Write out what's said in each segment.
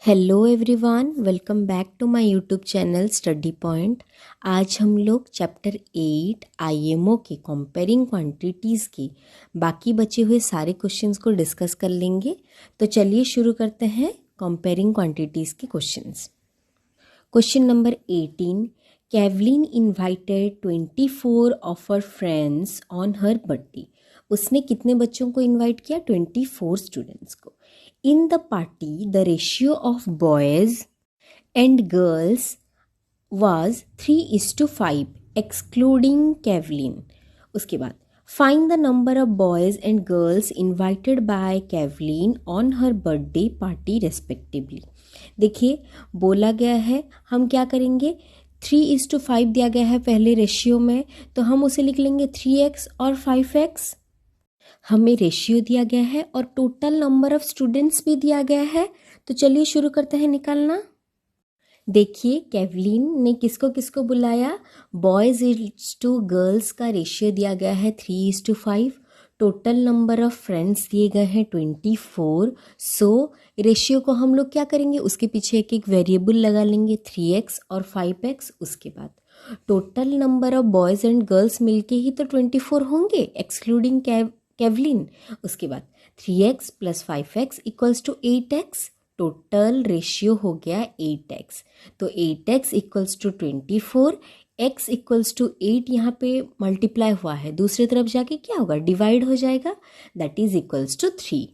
Hello everyone, welcome back to my YouTube channel study point. आज हम लोग chapter 8 IMO के कंपेयरिंग क्वांटिटीज़ के बाकी बचे हुए सारे क्वेश्चंस को डिस्कस कर लेंगे। तो चलिए शुरू करते हैं कंपेयरिंग क्वांटिटीज़ के questions. Question number 18, Kavelin invited 24 of her friends on her birthday. उसने कितने बच्चों को इन्वाइट किया? 24 स्टूडेंट्स को। In the party, the ratio of boys and girls was 3:5, excluding Kevlin. उसके बाद find the number of boys and girls invited by Kevlin on her birthday party respectively. देखिए बोला गया है, हम क्या करेंगे? 3:5 दिया गया है पहले रेशियो में, तो हम उसे लिख लेंगे 3x और 5x। हमें रेशियो दिया गया है और टोटल नंबर ऑफ स्टूडेंट्स भी दिया गया है। तो चलिए शुरू करते हैं निकालना। देखिए कैवलिन ने किसको किसको बुलाया? बॉयज़ इज टू गर्ल्स का रेशियो दिया गया है 3:5। टोटल नंबर ऑफ फ्रेंड्स दिए गए हैं 24। सो रेशियो को हम लोग क्या करेंगे? उसके पीछे एक एक वेरिएबल लगा लेंगे, 3x और 5x। उसके बाद total number of boys and girls मिलके ही तो 24 होंगे, एक्सक्लूडिंग कैवलिन। उसके बाद 3x + 5x = 8x। Total ratio हो गया 8x। तो 8x = 24, x = 8 यहाँ पे मल्टीप्लाई हुआ है, दूसरी तरफ जाके क्या होगा? डिवाइड हो जाएगा, दैट इज इक्वल्स टू 3।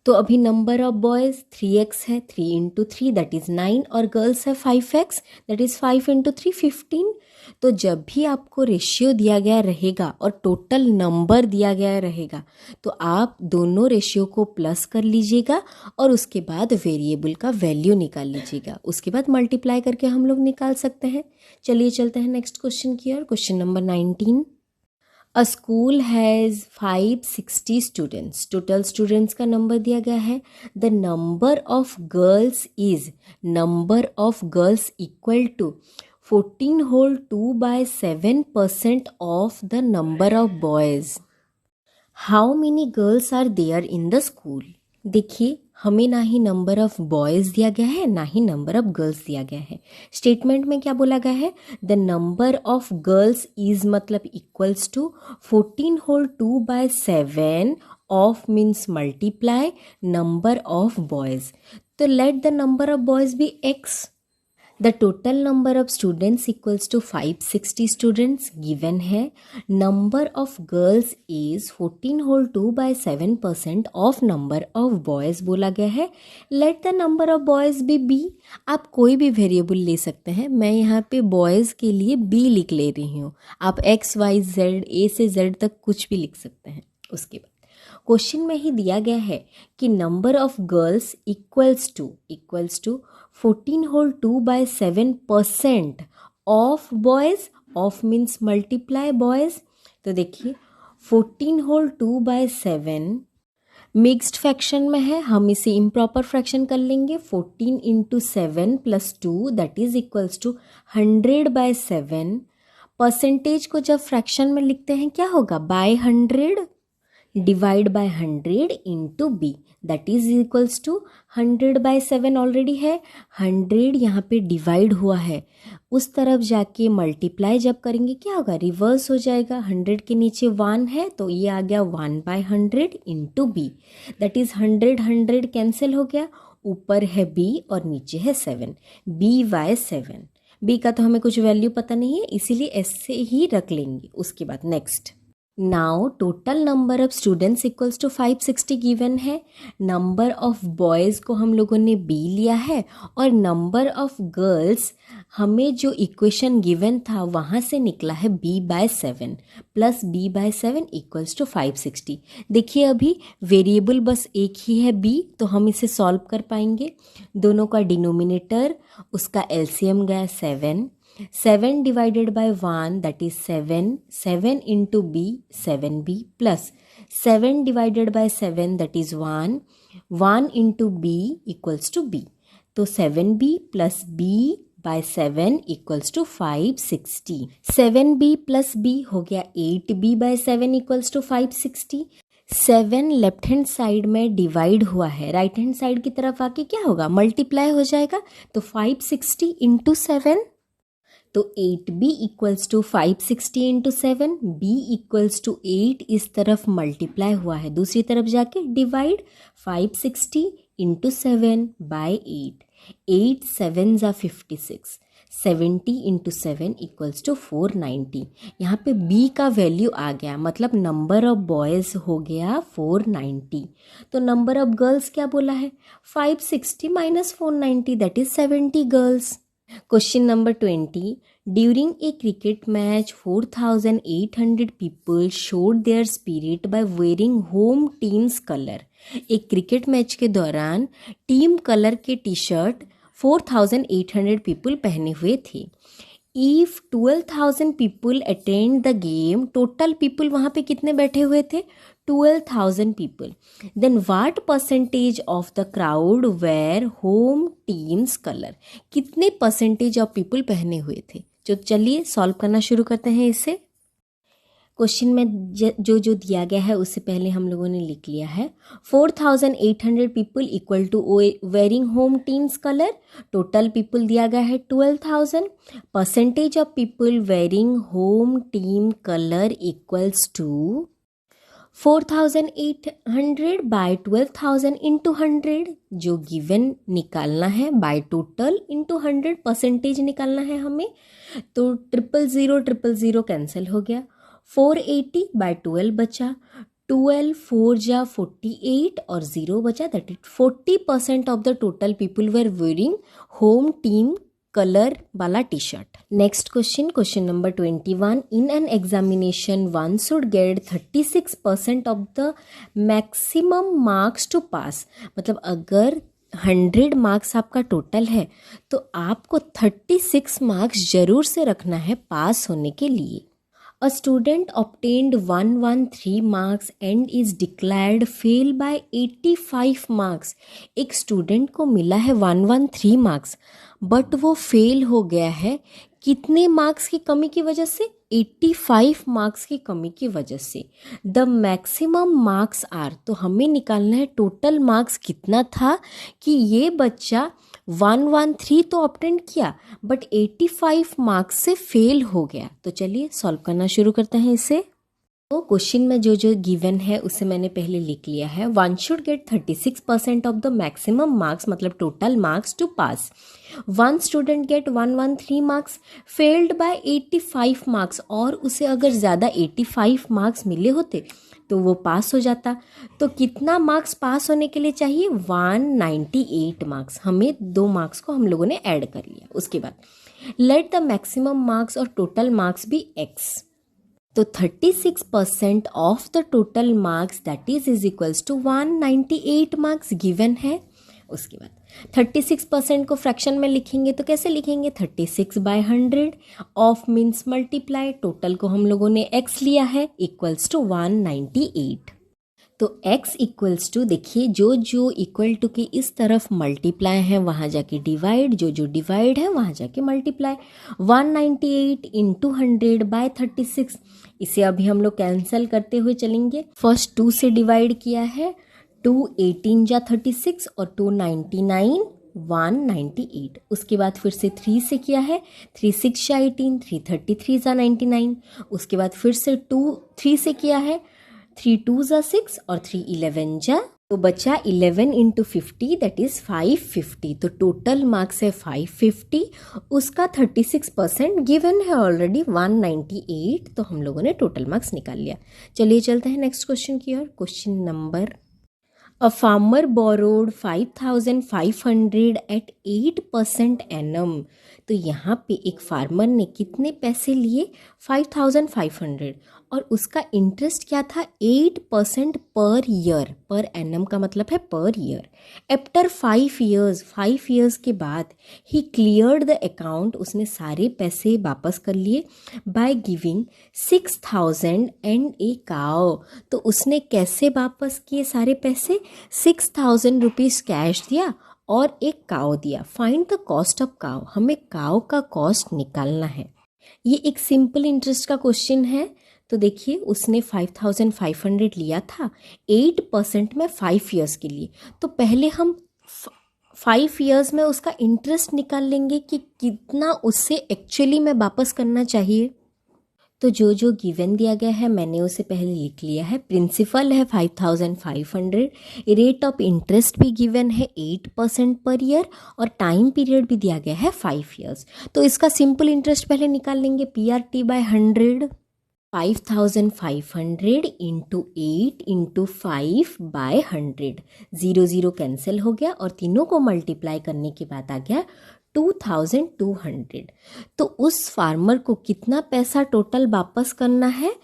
तो अभी नंबर ऑफ बॉयज़ 3x है, 3 × 3 दैट इज़ 9, और गर्ल्स है 5x दैट इज़ 5 × 3 15। तो जब भी आपको रेशियो दिया गया रहेगा और टोटल नंबर दिया गया रहेगा तो आप दोनों रेशियो को प्लस कर लीजिएगा और उसके बाद वेरिएबल का वैल्यू निकाल लीजिएगा। उसके बाद मल्टीप्लाई करके हम लोग निकाल सकते हैं। चलिए चलते हैं नेक्स्ट क्वेश्चन की ओर। Question number 19, a school has 560 students. Total students का नंबर दिया गया है। The number of girls is, number of girls equal to 14 whole 2/7% of the number of boys. How many girls are there in the school? देखिए हमें ना ही number of boys दिया गया है ना ही नंबर ऑफ गर्ल्स दिया गया है। स्टेटमेंट में क्या बोला गया है? The number of girls is मतलब equals to 14 whole 2/7 of means multiply number of boys. तो let the number of boys be x। The total number of students equals to 560 students given है। Number of girls is 14 whole 2/7% of number of boys बोला गया है। Let the number of boys be b। आप कोई भी variable ले सकते हैं, मैं यहाँ पे बॉयज़ के लिए b लिख ले रही हूँ। आप x, y, z, a से z तक कुछ भी लिख सकते हैं। उसके बाद क्वेश्चन में ही दिया गया है कि number of girls equals to 14 whole 2/7% of boys, of means multiply boys. तो देखिए 14 whole 2/7 मिक्स्ड फ्रैक्शन में है, हम इसे इम्प्रॉपर फ्रैक्शन कर लेंगे। 14 × 7 + 2 that is equals to 100/7। Percentage को जब फ्रैक्शन में लिखते हैं क्या होगा? By 100 divide by 100 into b that is equals to 100/7 already है। 100 यहाँ पे डिवाइड हुआ है, उस तरफ जाके मल्टीप्लाई जब करेंगे क्या होगा? रिवर्स हो जाएगा। 100 के नीचे 1 है तो ये आ गया 1/100 into b that is 100 cancel हो गया। ऊपर है b और नीचे है 7, b/7। b का तो हमें कुछ वैल्यू पता नहीं है, इसीलिए ऐसे ही रख लेंगे। उसके बाद next, now total number of students equals to 560 given है। नंबर ऑफ बॉयज़ को हम लोगों ने b लिया है और नंबर ऑफ गर्ल्स हमें जो इक्वेशन गिवन था वहाँ से निकला है b/7 plus b/7 equals to 560। देखिए अभी वेरिएबल बस एक ही है b, तो हम इसे सॉल्व कर पाएंगे। दोनों का डिनोमिनेटर, उसका एलसीएम गया 7 divided by 1 that is 7 into b 7b plus 7 divided by 7 that is 1 into b equals to b। तो 7b plus b/7 equals to 560। 7b plus b हो गया 8b/7 equals to 560। 7 left hand side में डिवाइड हुआ है, right hand side की तरफ आके क्या होगा, मल्टीप्लाई हो जाएगा। तो 560 इंटू 7, तो 8b equals to 560 into 7, b equals to 8 इस तरफ मल्टीप्लाई हुआ है, दूसरी तरफ जाके डिवाइड, 560 इंटू 7 बाय 8, 8 7 ज़ा 56, 70 इंटू 7 इक्वल्स टू 490। यहाँ पे b का वैल्यू आ गया, मतलब नंबर ऑफ बॉयज़ हो गया 490। तो नंबर ऑफ गर्ल्स क्या बोला है, 560 minus 490 that is 70 girls. Question number 20. During a cricket match, 4,800 people showed their spirit by wearing home team's color. एक क्रिकेट मैच के दौरान टीम कलर के टी शर्ट 4,800 पीपल पहने हुए थे। If 12,000 people attend the game, total people वहाँ पे कितने बैठे हुए थे, 12,000 people. Then what percentage of the crowd wear home team's color? कितने परसेंटेज ऑफ पीपल पहने हुए थे। तो चलिए सॉल्व करना शुरू करते हैं इसे। क्वेश्चन में जो दिया गया है उससे पहले हम लोगों ने लिख लिया है 4,800 people equal to wearing home teams colour, total people दिया गया है 12,000, percentage of people wearing home team colour equals to 4,800 by 12,000 into 100, जो गिवन निकालना है बाय टोटल इंटू 100, परसेंटेज निकालना है हमें। तो 000 कैंसिल हो गया, 480 बाय 12 बचा, 12 4 जा 48 और 0 बचा, that is 40% of the total people were wearing home team colour वाला T shirt. Next question, question number 21. In an examination one should get 36% of the maximum marks to pass. मतलब अगर 100 marks आपका total है तो आपको 36 marks जरूर से रखना है पास होने के लिए। A student obtained 113 marks and is declared fail by 85 marks. एक स्टूडेंट को मिला है 113 मार्क्स बट वो फेल हो गया है कितने मार्क्स की कमी की वजह से, 85 मार्क्स की कमी की वजह से। द मैक्सिमम मार्क्स आर, तो हमें निकालना है टोटल मार्क्स कितना था कि ये बच्चा 113 तो ऑब्टेन किया बट 85 मार्क्स से फेल हो गया। तो चलिए सॉल्व करना शुरू करते हैं इसे। तो क्वेश्चन में जो गिवन है उसे मैंने पहले लिख लिया है। One should get 36% of the maximum marks, मतलब total marks to pass. One student get 113 marks, failed by 85 marks, और उसे अगर ज़्यादा 85 मार्क्स मिले होते तो वो पास हो जाता। तो कितना मार्क्स पास होने के लिए चाहिए, 198 मार्क्स। हमें 2 मार्क्स को हम लोगों ने ऐड कर लिया। उसके बाद लेट द मैक्सिमम मार्क्स और टोटल मार्क्स भी x। तो 36% of the total marks that is equals to 198 marks given है। उसके बाद 36% को फ्रैक्शन में लिखेंगे तो कैसे लिखेंगे, 36 by 100, of means multiply, total को हम लोगों ने x लिया है इक्वल्स टू 198। तो x इक्वल्स टू, देखिए जो इक्वल टू के इस तरफ मल्टीप्लाई है वहाँ जाके डिवाइड, जो डिवाइड है वहाँ जाके मल्टीप्लाई। 198 इंटू 100 बाय 36, इसे अभी हम लोग कैंसिल करते हुए चलेंगे। फर्स्ट 2 से डिवाइड किया है, 2 18 जा 36 और 2 99 198। उसके बाद फिर से 3 से किया है, 3 6 जा 18, 3 33 जा 99। उसके बाद फिर से 3 से किया है, 3 2 जा 6 और 3 11 जा, तो बचा 11 इंटू 50 दैट इज 550। तो टोटल मार्क्स है 550, उसका 36% गिवन है ऑलरेडी 198, तो हम लोगों ने टोटल मार्क्स निकाल लिया। चलिए चलते हैं नेक्स्ट क्वेश्चन की ओर। Question number, A farmer borrowed 5,500 at 8% annum। तो यहाँ पे एक फार्मर ने कितने पैसे लिए, 5,500, और उसका इंटरेस्ट क्या था, 8% पर ईयर। पर एनम का मतलब है per year. After 5 years, 5 years के बाद ही क्लियर्ड द अकाउंट, उसने सारे पैसे वापस कर लिए बाय गिविंग 6,000 एंड ए काओ। तो उसने कैसे वापस किए सारे पैसे, 6,000 रुपीज़ कैश दिया और एक काओ दिया। फाइंड द कॉस्ट ऑफ काओ, हमें काओ का कॉस्ट निकालना है। ये एक सिंपल इंटरेस्ट का क्वेश्चन है, तो देखिए उसने 5500 लिया था 8% में 5 ईयर्स के लिए। तो पहले हम 5 ईयर्स में उसका इंटरेस्ट निकाल लेंगे कि कितना उससे एक्चुअली में वापस करना चाहिए। तो जो जो गिवन दिया गया है मैंने उसे पहले लिख लिया है। प्रिंसिपल है 5500, रेट ऑफ इंटरेस्ट भी गिवन है 8% पर ईयर और टाइम पीरियड भी दिया गया है 5 ईयर्स। तो इसका सिंपल इंटरेस्ट पहले निकाल लेंगे, PRT by 100, 5500 into 8 into 5 by 100, 0 cancel हो गया और तीनों को मल्टीप्लाई करने के बाद आ गया 2200। तो उस फार्मर को कितना पैसा टोटल वापस करना है?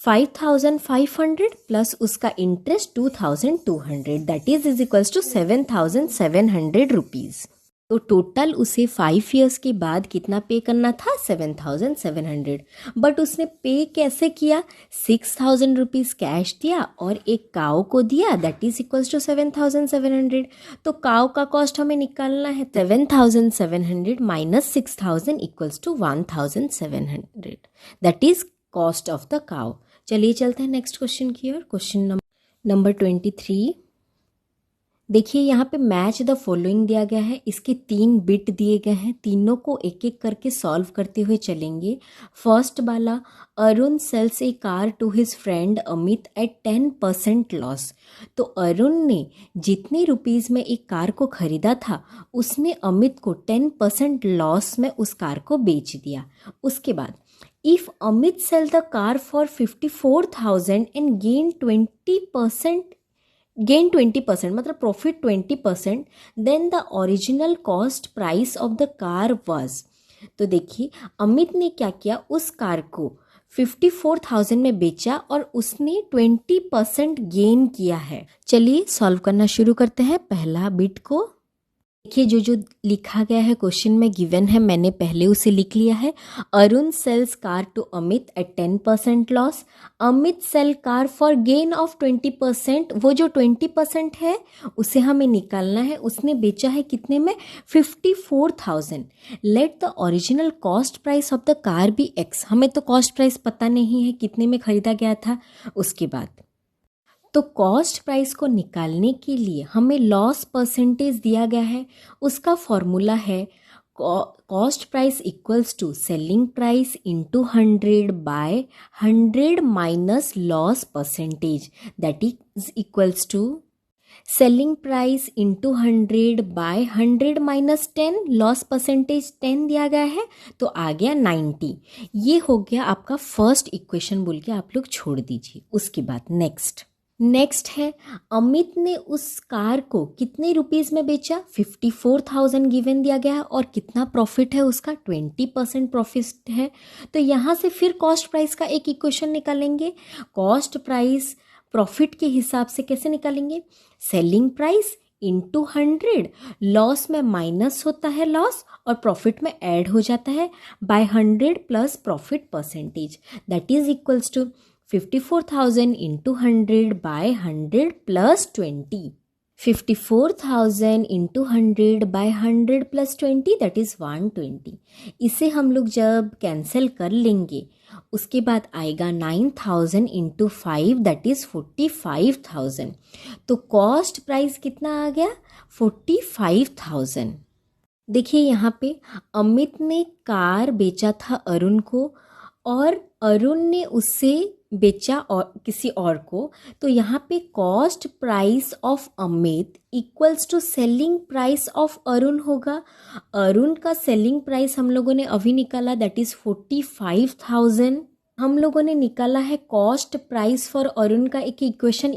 5500 प्लस उसका interest 2200, that is equals to 7700 rupees. तो टोटल उसे 5 ईयर्स के बाद कितना पे करना था? 7700। बट उसने पे कैसे किया? 6000 रुपीज़ कैश दिया और एक काऊ को दिया, दैट इज इक्वल्स टू 7700। तो काऊ का कॉस्ट हमें निकालना है, 7700 minus 6000 equals to 1700, that is cost of the cow. चलिए चलते हैं नेक्स्ट क्वेश्चन की ओर। Question number 23। देखिए यहाँ पे मैच द फॉलोइंग दिया गया है। इसके 3 बिट दिए गए हैं, तीनों को एक एक करके सॉल्व करते हुए चलेंगे। फर्स्ट वाला, Arun sells a car to his friend Amit at 10% loss. तो अरुण ने जितने रुपीज़ में एक कार को खरीदा था उसने अमित को 10% लॉस में उस कार को बेच दिया। उसके बाद, if Amit sell the car for 54,000 and gain 20% मतलब profit 20%, then the original cost price of the car was. तो देखिए अमित ने क्या किया, उस कार को 54,000 में बेचा और उसने 20% गेन किया है। चलिए सॉल्व करना शुरू करते हैं पहला बिट को। देखिए जो जो लिखा गया है क्वेश्चन में गिवन है, मैंने पहले उसे लिख लिया है। Arun sells car to Amit at 10% loss, Amit sell car for gain of 20%। वो जो 20% है उसे हमें निकालना है। उसने बेचा है कितने में? 54,000। Let the original cost price of the car be x. हमें तो कॉस्ट प्राइस पता नहीं है कितने में खरीदा गया था। उसके बाद तो कॉस्ट प्राइस को निकालने के लिए हमें लॉस परसेंटेज दिया गया है। उसका फॉर्मूला है cost price equals to selling price into 100 by 100 minus loss percentage, that is equals to selling price into 100 by 100 minus 10, loss percentage 10 दिया गया है तो आ गया 90। ये हो गया आपका फर्स्ट इक्वेशन बोल के आप लोग छोड़ दीजिए। उसके बाद नेक्स्ट है, अमित ने उस कार को कितने रुपीस में बेचा? 54,000 गिवन दिया गया है और कितना प्रॉफिट है उसका? 20% प्रॉफिट है। तो यहाँ से फिर कॉस्ट प्राइस का एक इक्वेशन निकालेंगे। कॉस्ट प्राइस प्रॉफिट के हिसाब से कैसे निकालेंगे? सेलिंग प्राइस इंटू 100, लॉस में माइनस होता है लॉस और प्रॉफिट में ऐड हो जाता है, by 100 plus profit percentage, that is equals to 54,000 into 100 by 100 plus 20। 54,000 into 100 by 100 plus 20, that is 120। इसे हम लोग जब कैंसिल कर लेंगे उसके बाद आएगा 9,000 इंटू 5, दैट इज 45,000। तो कॉस्ट प्राइस कितना आ गया? 45,000। देखिए यहाँ पे अमित ने कार बेचा था अरुण को और अरुण ने उससे बेचा और किसी और को। तो यहाँ पे cost price of Amit equals to selling price of Arun होगा। अरुण का सेलिंग प्राइस हम लोगों ने अभी निकाला, दैट इज 45,000। हम लोगों ने निकाला है कॉस्ट प्राइस फॉर अरुण का एक इक्वेशन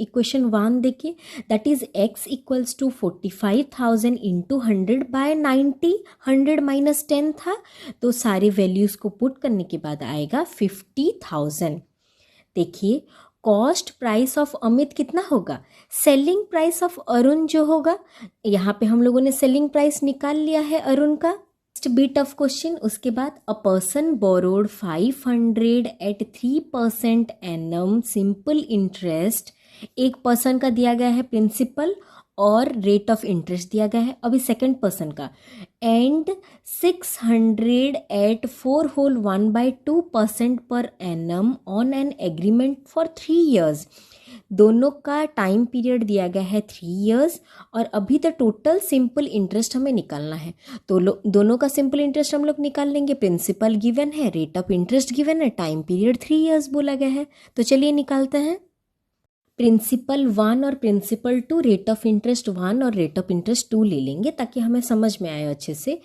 1 देखिए, that is x equals to 45,000 into 100 by 90, 100 minus 10 था तो सारे वैल्यूज को पुट करने के बाद आएगा 50,000। देखिए कॉस्ट प्राइस ऑफ अमित कितना होगा? सेलिंग प्राइस ऑफ अरुण जो होगा, यहाँ पे हम लोगों ने सेलिंग प्राइस निकाल लिया है अरुण का। नेक्स्ट बिट ऑफ क्वेश्चन, उसके बाद a person borrowed 500 at 3% annum simple interest. एक पर्सन का दिया गया है प्रिंसिपल और रेट ऑफ इंटरेस्ट दिया गया है अभी सेकंड पर्सन का, and 600 at 4/1/2% per annum on an agreement for 3 years। दोनों का टाइम पीरियड दिया गया है 3 years और अभी तो टोटल सिंपल इंटरेस्ट हमें निकालना है। तो दोनों का सिंपल इंटरेस्ट हम लोग निकाल लेंगे। प्रिंसिपल गिवन है, रेट ऑफ इंटरेस्ट गिवन है, टाइम पीरियड 3 years बोला गया है। तो चलिए निकालते हैं। प्रिंसिपल 1 और प्रिंसिपल 2, रेट ऑफ इंटरेस्ट 1 और रेट ऑफ इंटरेस्ट 2 ले लेंगे ताकि हमें समझ में आए अच्छे से।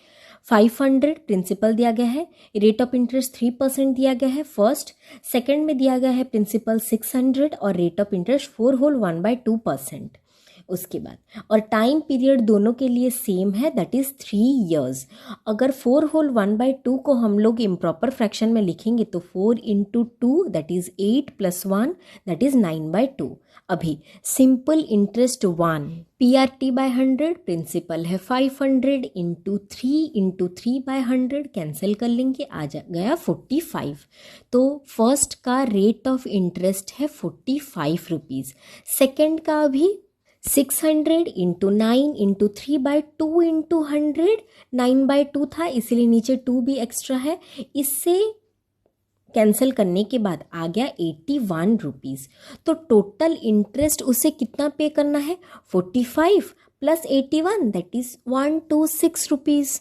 500 प्रिंसिपल दिया गया है, रेट ऑफ इंटरेस्ट 3% दिया गया है फर्स्ट, सेकंड में दिया गया है प्रिंसिपल 600 और रेट ऑफ इंटरेस्ट 4/1/2% उसके बाद। और टाइम पीरियड दोनों के लिए सेम है, दैट इज 3 years। अगर 4/1/2 को हम लोग इम्प्रॉपर फ्रैक्शन में लिखेंगे तो 4 × 2 दैट इज 8 + 1 दैट इज 9/2। अभी सिंपल इंटरेस्ट 1 PRT/100, प्रिंसिपल है 500 × 3 × 3/100 कैंसिल कर लेंगे, आ जा गया 45। तो फर्स्ट का रेट ऑफ इंटरेस्ट है 45 रुपीज़। सेकेंड का भी 600 × 9 × 3/2 × 100, 9/2 था इसीलिए नीचे 2 भी एक्स्ट्रा है, इससे कैंसिल करने के बाद आ गया 81 रुपीज़। तो टोटल इंटरेस्ट उसे कितना पे करना है, 45 + 81 दैट इज 126 रुपीज़।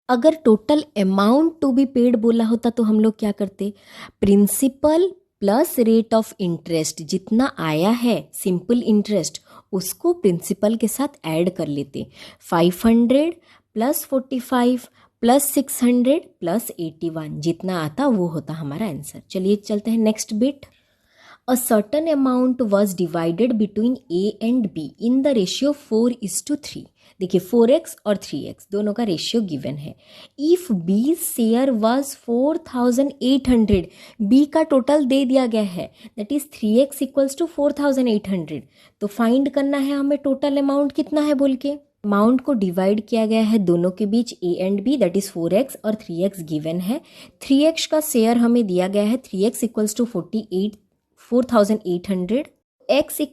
अगर total amount to be paid बोला होता तो हम लोग क्या करते, principal plus rate of interest जितना आया है सिंपल इंटरेस्ट उसको प्रिंसिपल के साथ ऐड कर लेते। 500 + 45 + 600 + 81 जितना आता वो होता हमारा आंसर। चलिए चलते हैं next bit. A certain amount was divided between A and B in the ratio 4:3। देखिए 4x और 3x दोनों का रेशियो गिवन है। If B share was 4800, B का टोटल दे दिया गया है दैट इज 3x = 4800। तो फाइंड करना है हमें टोटल अमाउंट कितना है बोल के। अमाउंट को डिवाइड किया गया है दोनों के बीच A and B that is 4x और 3x गिवन है। 3x का शेयर हमें दिया गया है 3x = 4800, x =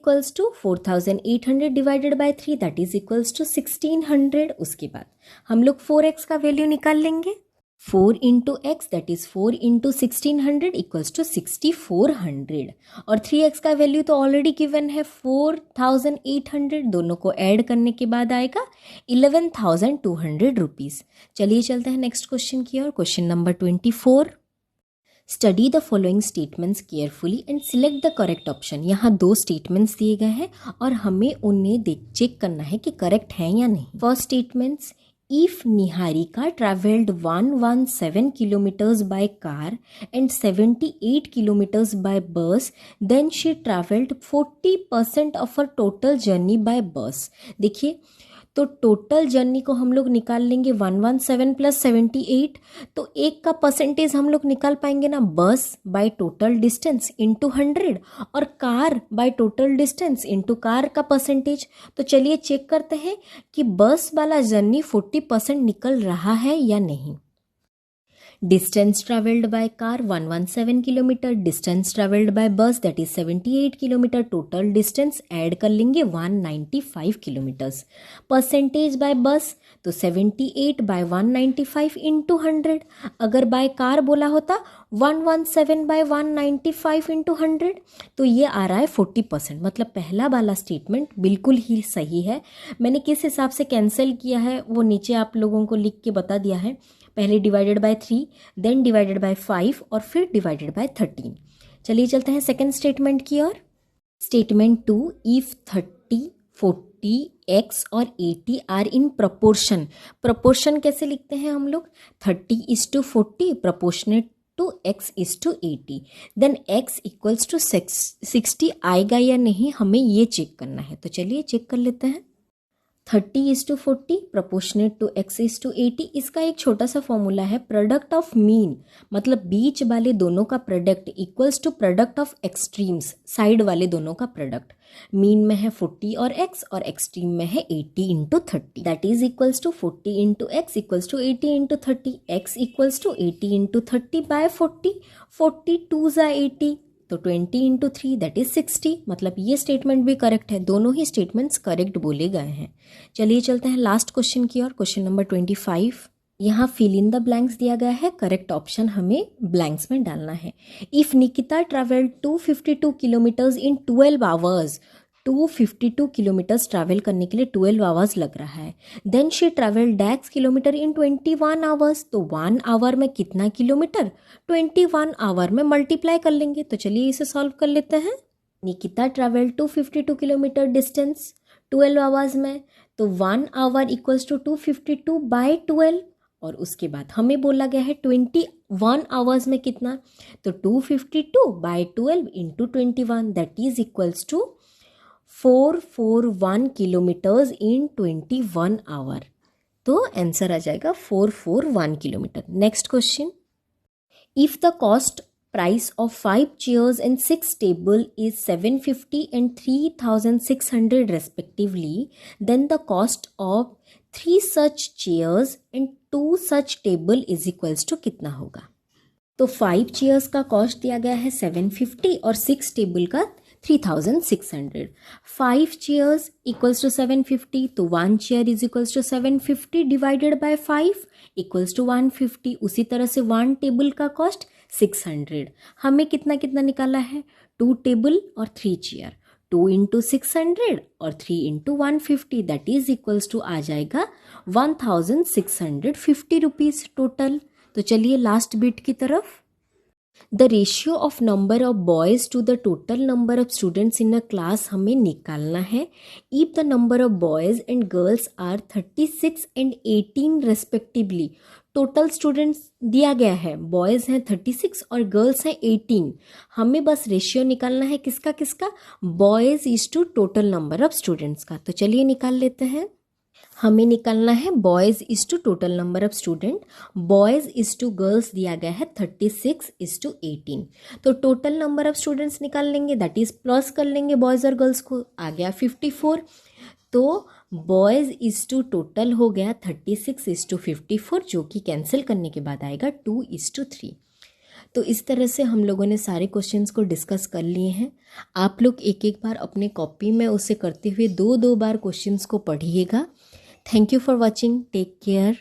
4800 divided by 3 that is = 1600। उसके बाद हम लोग 4x का वैल्यू निकाल लेंगे। 4 × x दैट इज 4 × 1600 = 6400 और 3x का वैल्यू तो ऑलरेडी गिवन है 4800, दोनों को ऐड करने के बाद आएगा 11200 रुपीज़। चलिए चलते हैं नेक्स्ट क्वेश्चन की ओर। Question number 24। Study the following statements carefully and select the correct option. यहाँ 2 स्टेटमेंट्स दिए गए हैं और हमें उन्हें चेक करना है कि करेक्ट है या नहीं। First statements, if Niharika travelled 117 kilometers by car and 78 kilometers by bus, then she traveled 40% of her total journey by bus। देखिए तो टोटल जर्नी को हम लोग निकाल लेंगे 117 + 78, तो एक का परसेंटेज हम लोग निकाल पाएंगे ना, बस बाय टोटल डिस्टेंस इंटू 100 और car by total distance into car का परसेंटेज। तो चलिए चेक करते हैं कि बस वाला जर्नी 40% निकल रहा है या नहीं। Distance travelled by car 117 kilometre, distance travelled by bus that is 78 kilometre, total distance add कर लेंगे 195 किलोमीटर्स। परसेंटेज बाय बस तो 78 बाय 195 इंटू 100, अगर बाय कार बोला होता 117 बाय 195 इंटू 100, तो ये आ रहा है 40%। मतलब पहला वाला स्टेटमेंट बिल्कुल ही सही है। मैंने किस हिसाब से कैंसिल किया है वो नीचे आप लोगों को लिख के बता दिया है। पहले divided by 3, then divided by 5 और फिर डिवाइडेड बाय 13। चलिए चलते हैं सेकंड स्टेटमेंट की ओर। स्टेटमेंट 2, इफ 30, 40, x और 80 आर इन प्रपोर्शन। प्रपोर्शन कैसे लिखते हैं हम लोग, 30:40 proportionate to x = 80, then x = 60 आएगा या नहीं हमें ये चेक करना है। तो चलिए चेक कर लेते हैं। 30:40 प्रोपोर्शनेट टू x = 80, इसका एक छोटा सा फॉर्मूला है, प्रोडक्ट ऑफ मीन मतलब बीच वाले दोनों का product equals to product of extremes, side वाले दोनों का प्रोडक्ट। मीन में है 40 और x और एक्सट्रीम में है 80 × 30, that is equals to 40 × x = 80 × 30, x = 80 × 30 bye 40, 40 2 × 80 तो 20 इंटू 3 दैट इज 60, मतलब ये स्टेटमेंट भी करेक्ट है, दोनों ही स्टेटमेंट्स करेक्ट बोले गए हैं। चलिए चलते हैं लास्ट क्वेश्चन की ओर, क्वेश्चन नंबर 25। यहाँ फिल इन द ब्लैंक्स दिया गया है, करेक्ट ऑप्शन हमें ब्लैंक्स में डालना है। If Nikita travelled 252 kilometres in 12 hours, 252 kilometres travel करने के लिए 12 आवर्स लग रहा है। Then she travel x kilometre in 21 hours, तो 1 आवर में कितना किलोमीटर, 21 आवर में मल्टीप्लाई कर लेंगे। तो चलिए इसे सॉल्व कर लेते हैं। Nikita travel 252 kilometre distance 12 hours में, तो 1 आवर इक्वल्स टू 252 बाई 12, और उसके बाद हमें बोला गया है 21 आवर्स में कितना, तो 252 by 12 into 21 that is equals to 441 kilometres in 21 hour. तो आंसर आ जाएगा 441 kilometre. Next question, if the cost price of 5 chairs and 6 table is 750 and 3600 respectively, then the cost of 3 such chairs and 2 such table is equals to कितना होगा। तो 5 chairs का cost दिया गया है 750 और 6 टेबल का 3600। 5 चेयर्स इक्वल्स टू 750, तो 1 chair is equals to 750 divided by 5 equals to 150। उसी तरह से 1 टेबल का कॉस्ट 600। हमें कितना कितना निकाला है, 2 टेबल और 3 चेयर, 2 इंटू 600 और 3 into 150 that is equals to आ जाएगा 1650 रुपीज़ टोटल। तो चलिए लास्ट बिट की तरफ। The ratio of number of boys to the total number of students in a class हमें निकालना है। If the number of boys and girls are 36 and 18 respectively, total students दिया गया है, बॉयज़ हैं 36 और गर्ल्स हैं 18। हमें बस रेशियो निकालना है किसका किसका, boys is to total number of students का। तो चलिए निकाल लेते हैं। हमें निकालना है boys is to total number of student, boys is to girls दिया गया है 36 इज टू 18। तो टोटल नंबर ऑफ स्टूडेंट्स निकाल लेंगे, दैट इज प्लस कर लेंगे बॉयज़ और गर्ल्स को, आ गया 54। तो बॉयज़ इज टू टोटल हो गया 36 इज टू 54, जो कि कैंसिल करने के बाद आएगा 2 इज टू 3। तो इस तरह से हम लोगों ने सारे क्वेश्चंस को डिस्कस कर लिए हैं। आप लोग एक एक बार अपने कॉपी में उसे करते हुए 2-2 बार क्वेश्चंस को पढ़िएगा। Thank you for watching. Take care.